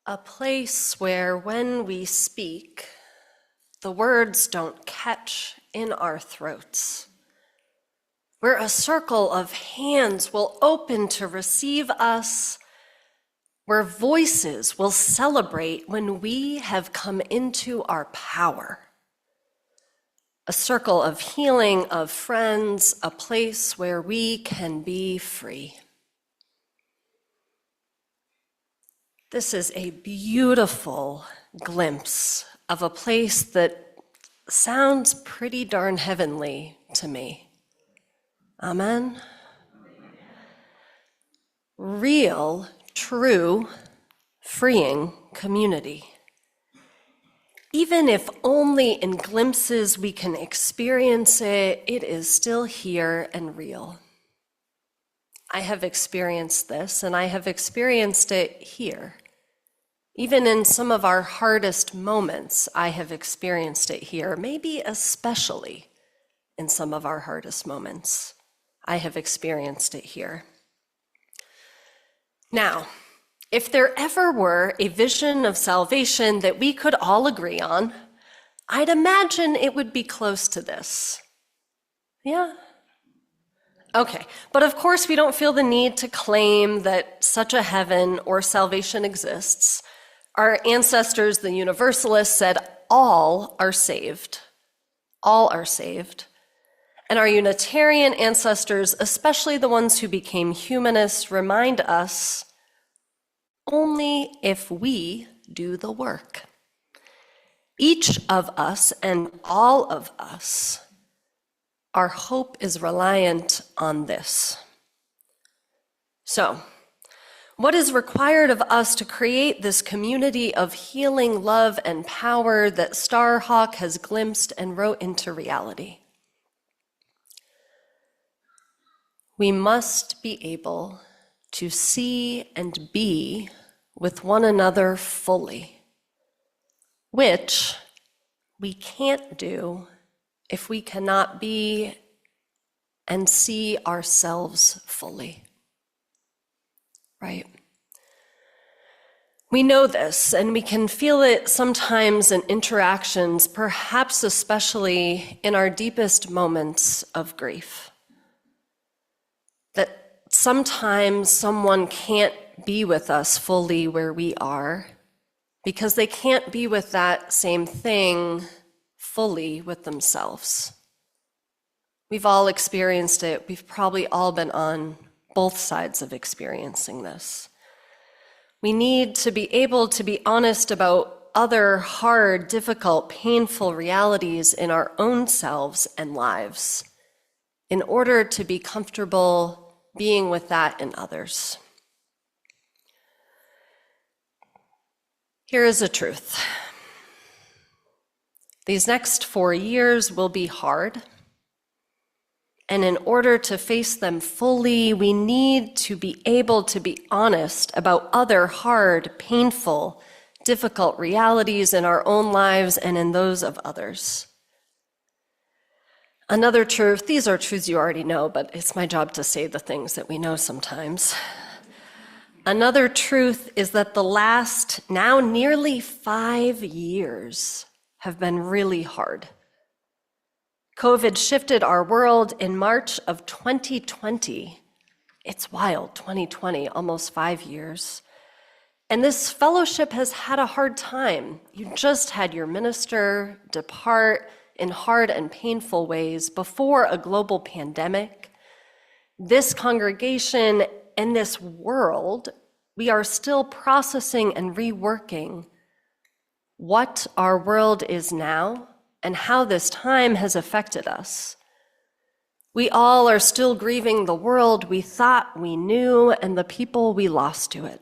A place where when we speak, the words don't catch in our throats. Where a circle of hands will open to receive us, where voices will celebrate when we have come into our power. A circle of healing, of friends, a place where we can be free. This is a beautiful glimpse of a place that sounds pretty darn heavenly to me. Amen? Real, true, freeing community. Even if only in glimpses we can experience it, it is still here and real. I have experienced this, and I have experienced it here. Even in some of our hardest moments, I have experienced it here, maybe especially in some of our hardest moments. I have experienced it here. Now, if there ever were a vision of salvation that we could all agree on, I'd imagine it would be close to this. Yeah? Okay, but of course we don't feel the need to claim that such a heaven or salvation exists. Our ancestors, the Universalists, said all are saved. All are saved. And our Unitarian ancestors, especially the ones who became humanists, remind us only if we do the work. Each of us and all of us, our hope is reliant on this. So, what is required of us to create this community of healing, love, and power that Starhawk has glimpsed and wrote into reality? We must be able to see and be with one another fully, which we can't do if we cannot be and see ourselves fully. Right? We know this, and we can feel it sometimes in interactions, perhaps especially in our deepest moments of grief. That sometimes someone can't be with us fully where we are because they can't be with that same thing fully with themselves. We've all experienced it. We've probably all been on both sides of experiencing this. We need to be able to be honest about other hard, difficult, painful realities in our own selves and lives in order to be comfortable being with that in others. Here is a truth. These next 4 years will be hard. And in order to face them fully, we need to be able to be honest about other hard, painful, difficult realities in our own lives and in those of others. Another truth, these are truths you already know, but it's my job to say the things that we know sometimes. Another truth is that the last, now nearly 5 years, have been really hard. COVID shifted our world in March of 2020. It's wild, 2020, almost 5 years. And this fellowship has had a hard time. You just had your minister depart in hard and painful ways before a global pandemic. This congregation and this world, we are still processing and reworking what our world is now and how this time has affected us. We all are still grieving the world we thought we knew and the people we lost to it.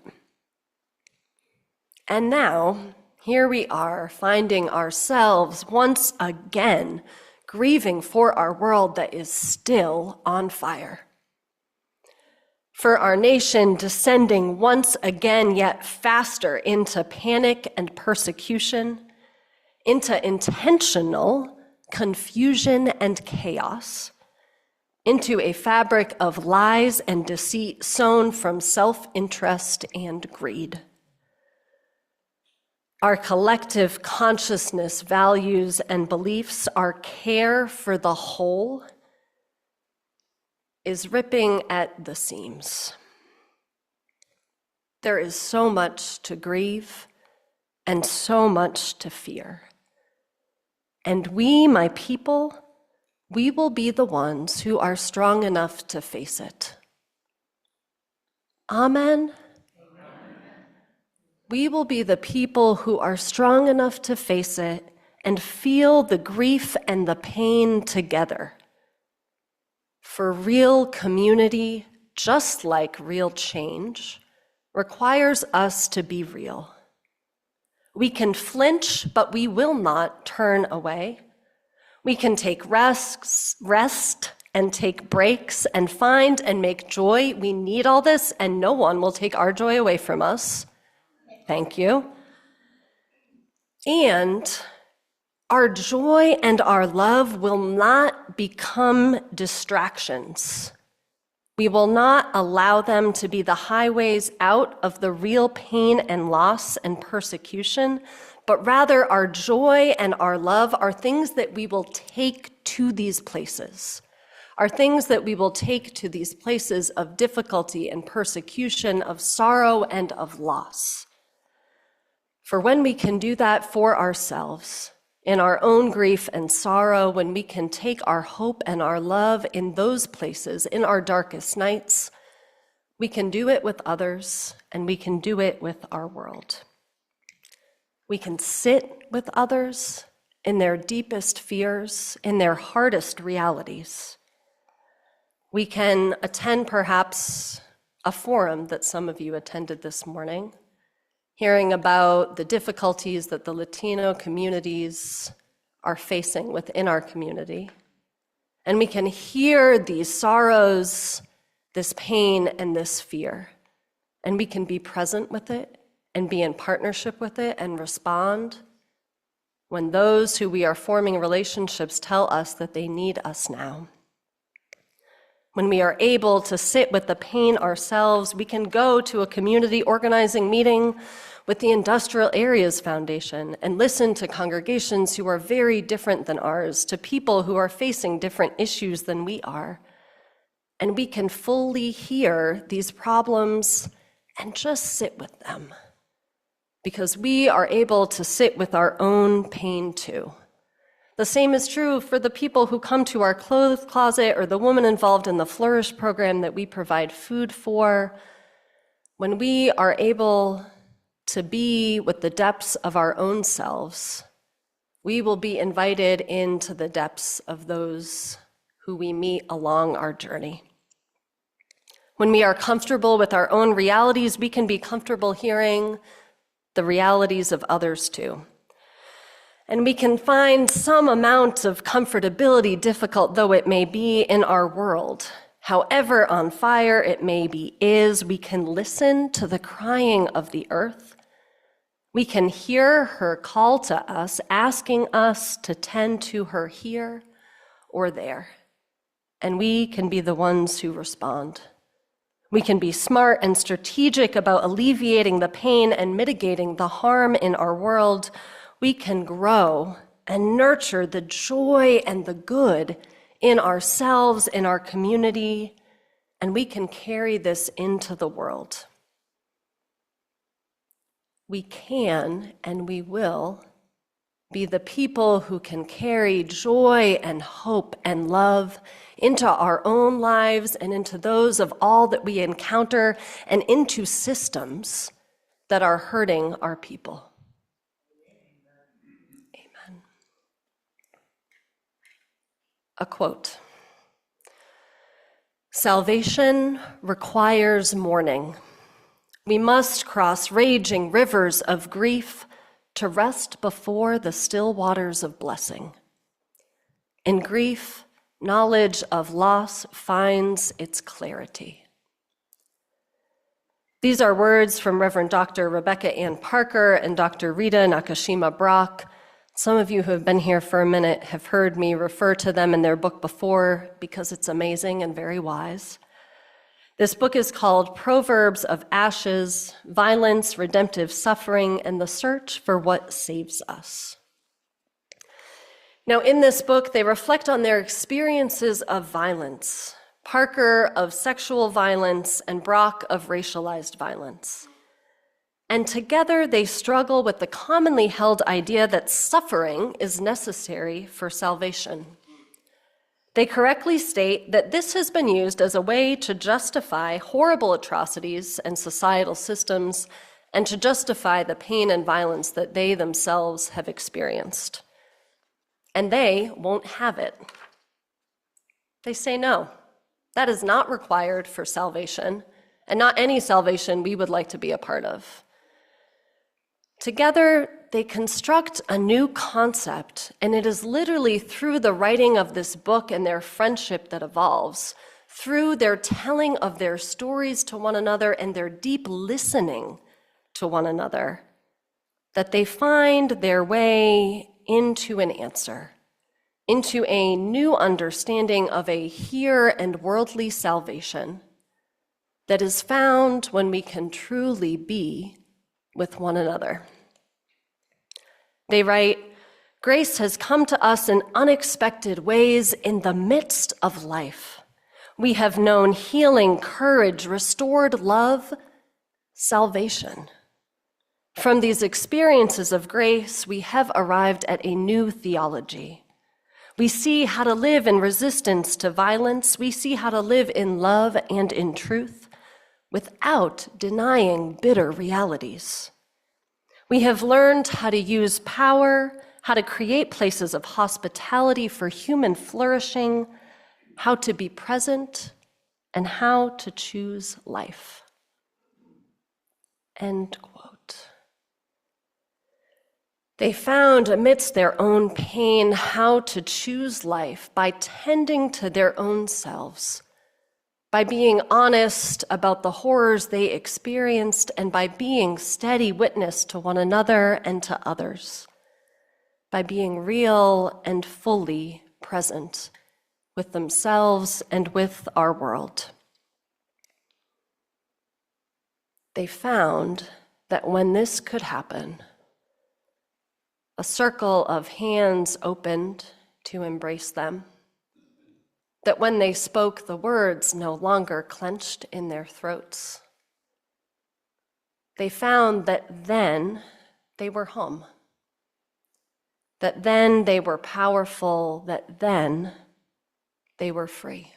And now, here we are finding ourselves once again grieving for our world that is still on fire. For our nation descending once again yet faster into panic and persecution, into intentional confusion and chaos, into a fabric of lies and deceit sown from self-interest and greed. Our collective consciousness, values, and beliefs, our care for the whole is ripping at the seams. There is so much to grieve and so much to fear. And we, my people, we will be the ones who are strong enough to face it. Amen. We will be the people who are strong enough to face it and feel the grief and the pain together. For real community, just like real change, requires us to be real. We can flinch, but we will not turn away. We can take rest and take breaks and find and make joy. We need all this, and no one will take our joy away from us. Thank you. And our joy and our love will not become distractions. We will not allow them to be the highways out of the real pain and loss and persecution, but rather our joy and our love are things that we will take to these places, are things that we will take to these places of difficulty and persecution, of sorrow and of loss. For when we can do that for ourselves, in our own grief and sorrow, when we can take our hope and our love in those places, in our darkest nights, we can do it with others, and we can do it with our world. We can sit with others in their deepest fears, in their hardest realities. We can attend perhaps a forum that some of you attended this morning, hearing about the difficulties that the Latino communities are facing within our community. And we can hear these sorrows, this pain, and this fear. And we can be present with it and be in partnership with it and respond when those who we are forming relationships tell us that they need us now. When we are able to sit with the pain ourselves, we can go to a community organizing meeting with the Industrial Areas Foundation and listen to congregations who are very different than ours, to people who are facing different issues than we are. And we can fully hear these problems and just sit with them, because we are able to sit with our own pain too. The same is true for the people who come to our clothes closet or the woman involved in the Flourish program that we provide food for. When we are able to be with the depths of our own selves, we will be invited into the depths of those who we meet along our journey. When we are comfortable with our own realities, we can be comfortable hearing the realities of others too. And we can find some amount of comfortability, difficult though it may be, in our world. However on fire it may be we can listen to the crying of the earth. We can hear her call to us, asking us to tend to her here or there. And we can be the ones who respond. We can be smart and strategic about alleviating the pain and mitigating the harm in our world. We can grow and nurture the joy and the good in ourselves, in our community, and we can carry this into the world. We can and we will be the people who can carry joy and hope and love into our own lives and into those of all that we encounter and into systems that are hurting our people. Amen. A quote: "Salvation requires mourning. We must cross raging rivers of grief to rest before the still waters of blessing. In grief, knowledge of loss finds its clarity." These are words from Reverend Dr. Rebecca Ann Parker and Dr. Rita Nakashima Brock. Some of you who have been here for a minute have heard me refer to them in their book before because it's amazing and very wise. This book is called Proverbs of Ashes, Violence, Redemptive Suffering, and the Search for What Saves Us. Now, in this book, they reflect on their experiences of violence, Parker of sexual violence, and Brock of racialized violence. And together they struggle with the commonly held idea that suffering is necessary for salvation. They correctly state that this has been used as a way to justify horrible atrocities and societal systems and to justify the pain and violence that they themselves have experienced. And they won't have it. They say no, that is not required for salvation, and not any salvation we would like to be a part of. Together, they construct a new concept, and it is literally through the writing of this book and their friendship that evolves, through their telling of their stories to one another and their deep listening to one another, that they find their way into an answer, into a new understanding of a here and worldly salvation that is found when we can truly be with one another. They write, "Grace has come to us in unexpected ways in the midst of life. We have known healing, courage, restored love, salvation. From these experiences of grace, we have arrived at a new theology. We see how to live in resistance to violence. We see how to live in love and in truth without denying bitter realities. We have learned how to use power, how to create places of hospitality for human flourishing, how to be present, and how to choose life." End quote. They found amidst their own pain how to choose life by tending to their own selves, by being honest about the horrors they experienced, and by being steady witness to one another and to others, by being real and fully present with themselves and with our world. They found that when this could happen, a circle of hands opened to embrace them, that when they spoke, the words no longer clenched in their throats. They found that then they were home, that then they were powerful, that then they were free.